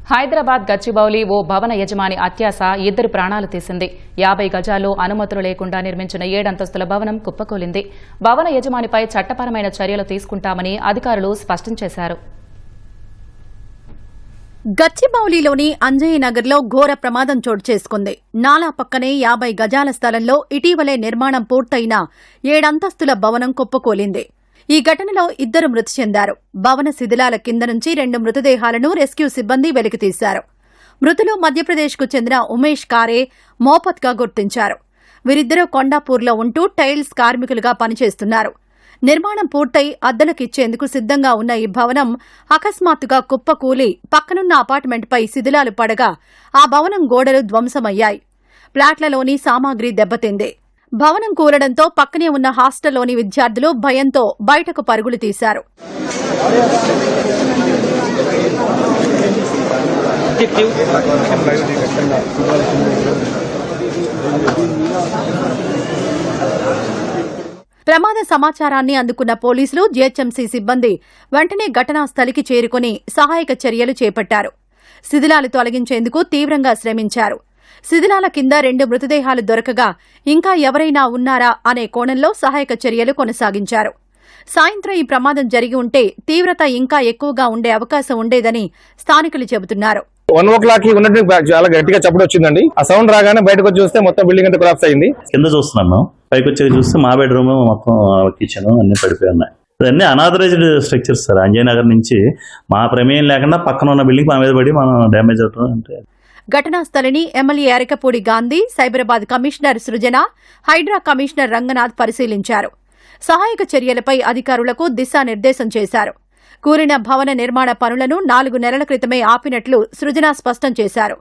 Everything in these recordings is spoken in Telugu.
హైదరాబాద్ గచ్చిబౌలి ఓ భవన యజమాని అత్యాశ ఇద్దరు ప్రాణాలు తీసింది. 50 గజాల్లో అనుమతులు లేకుండా నిర్మించిన 7 అంతస్తుల భవనం కుప్పకూలింది. భవన యజమానిపై చట్టపరమైన చర్యలు తీసుకుంటామని అధికారులు స్పష్టం చేశారు. గచ్చిబౌలిలోని అంజయ్యనగర్లో ఘోర ప్రమాదం చోటు చేసుకుంది. నాలా పక్కనే 50 గజాల స్థలంలో ఇటీవలే నిర్మాణం పూర్తయిన 7 అంతస్తుల భవనం కుప్పకూలింది. ఈ ఘటనలో 2 మృతి చెందారు. భవన శిథిలాల కింద నుంచి 2 మృతదేహాలను రెస్క్యూ సిబ్బంది వెలికితీశారు. మృతులు మధ్యప్రదేశ్కు చెందిన ఉమేష్ కారే, మోపత్గా గుర్తించారు. వీరిద్దరూ కొండాపూర్లో ఉంటూ టైల్స్ కార్మికులుగా పనిచేస్తున్నారు. నిర్మాణం పూర్తయి అద్దెలకిచ్చేందుకు సిద్ధంగా ఉన్న ఈ భవనం అకస్మాత్తుగా కుప్పకూలి పక్కనున్న అపార్ట్మెంట్పై శిథిలాలు పడగా ఆ భవనం గోడలు ధ్వంసమయ్యాయి. ఫ్లాట్లలోని సామాగ్రి దెబ్బతింది. భవనం కూలడంతో పక్కనే ఉన్న హాస్టల్లోని విద్యార్థులు భయంతో బయటకు పరుగులు తీశారు. ప్రమాద సమాచారాన్ని అందుకున్న పోలీసులు, జీహెచ్ఎంసీ సిబ్బంది వెంటనే ఘటనా స్థలికి చేరుకుని సహాయక చర్యలు చేపట్టారు. శిథిలాలు తొలగించేందుకు తీవ్రంగా శ్రమించారు. శిథిలాల కింద 2 మృతదేహాలు దొరకగా ఇంకా ఎవరైనా ఉన్నారా అనే కోణంలో సహాయక చర్యలు కొనసాగించారు. సాయంత్రం ఈ ప్రమాదం జరిగి ఉంటే తీవ్రత ఇంకా ఎక్కువగా ఉండే అవకాశం ఉండేదని స్థానికులు చెబుతున్నారు. 1 o'clock ఉన్నట్టు చాలా గట్టిగా చప్పుడు వచ్చిందండి. ఆ సౌండ్ రాగానే బయటకు వచ్చి చూస్తే మొత్తం బిల్డింగ్ అంతా కొలాప్స్ అయింది. కింద చూస్తున్నాను, పైకి వచ్చి చూస్తే మా బెడ్రూమ్ మొత్తం కిచెన్ అన్ని పడిపోయి ఉన్నాయి. ఇవన్నీ అనాథరైజ్డ్ స్ట్రక్చర్స్ సార్. అంజయ్యనగర్ నుంచి మా ప్రమేయం లేకుండా పక్కన ఉన్న బిల్డింగ్ మా మీద పడి మనం డ్యామేజ్ అవుతుంది. అంటే ఘటనా స్థలిని ఎమ్మెల్యే అరకపూడి గాంధీ, సైబరాబాద్ కమిషనర్ సృజన, హైడ్రా కమిషనర్ రంగనాథ్ పరిశీలించారు. సహాయక చర్యలపై అధికారులకు దిశానిర్దేశం చేశారు. కూలిన భవన నిర్మాణ పనులను 4 నెలల క్రితమే ఆపినట్లు సృజన స్పష్టం చేశారు.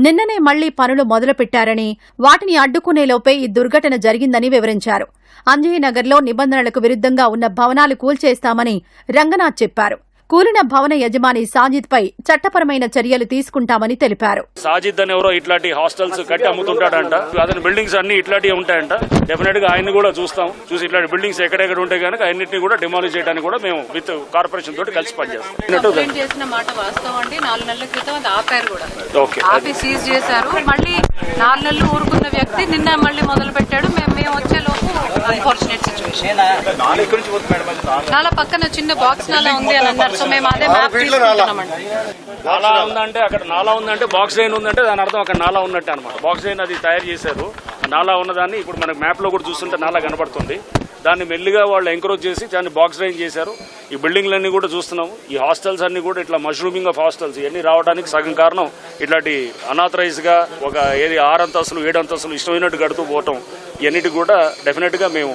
నిన్ననే మళ్లీ పనులు మొదలుపెట్టారని, వాటిని అడ్డుకునేలోపే ఈ దుర్ఘటన జరిగిందని వివరించారు. అంజయ్యనగర్లో నిబంధనలకు విరుద్ధంగా ఉన్న భవనాలు కూల్చేస్తామని రంగనాథ్ చెప్పారు. కూలిన భవన యజమాని సాజిద్ పై చట్టపరమైన చర్యలు తీసుకుంటామని తెలిపారు. సాజిద్ అని ఎవరో ఇట్లాంటి హాస్టల్స్ కట్టి అమ్ముతుంటాడంట. అతని బిల్డింగ్స్ అన్ని ఇట్లాంటివి ఉంటాయంట. డెఫినెట్ గా ఆయన కూడా చూసి ఇట్లాంటి బిల్డింగ్స్ ఎక్కడెక్కడ ఉంటాయి కనుక అన్నింటినీ కూడా డిమాలిష్ చేయడానికి కూడా మేము విత్ కార్పొరేషన్ తోటి కలిసి పనిచేస్తాం. చేసిన మాట వాస్తవం అండి. 4 నెలల క్రితం అది ఆపారు కూడా. ఆపి సీజ్ చేశారు. మళ్ళీ 4 నెలలు ఊరుకున్న వ్యక్తి నిన్న మళ్ళీ మొదలు పెట్టాడు. మేము వచ్చేలోపు అన్ఫార్చునేట్ సిచ్యువేషన్. నాలా పక్కన చిన్న బాక్స్ నాలా ఉంది అని అన్నారు. సో మేము అదే మ్యాప్ తీసుకుంటున్నామండి. నాలా ఉందంటే అక్కడ నాలా ఉందంటే బాక్స్ లైన్ ఉందంటే దాని అర్థం అక్కడ నాలా ఉన్నట్టు అనమాట. బాక్స్ లైన్ అది తయారు చేశారు. నాలా ఉన్నదాన్ని ఇప్పుడు మనకు మ్యాప్ లో కూడా చూస్తుంటే నాలా కనబడుతుంది. దాన్ని మెల్లిగా వాళ్ళు ఎంకరేజ్ చేసి దాన్ని బాక్స్ లైన్ చేశారు. ఈ బిల్డింగ్లన్నీ కూడా చూస్తున్నాము. ఈ హాస్టల్స్ అన్ని కూడా ఇట్లా మష్రూమింగ్ ఆఫ్ హాస్టల్స్ ఇవన్నీ రావడానికి సగం కారణం ఇట్లాంటి అనాథరైజ్ గా ఒక 6 అంతస్తులు 7 అంతస్తులు ఇష్టమైనట్టు కడుతూ పోవటం. ఇవన్నిటి కూడా డెఫినెట్ గా మేము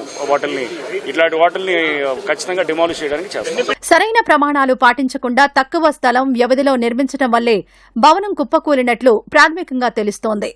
ఇట్లాంటి వాటిల్ని ఖచ్చితంగా డిమాలిష్ చేయడానికి చేస్తాం. సరైన ప్రమాణాలు పాటించకుండా తక్కువ స్థలం వ్యవధిలో నిర్మించడం వల్లే భవనం కుప్పకూలినట్లు ప్రాథమికంగా తెలుస్తోంది.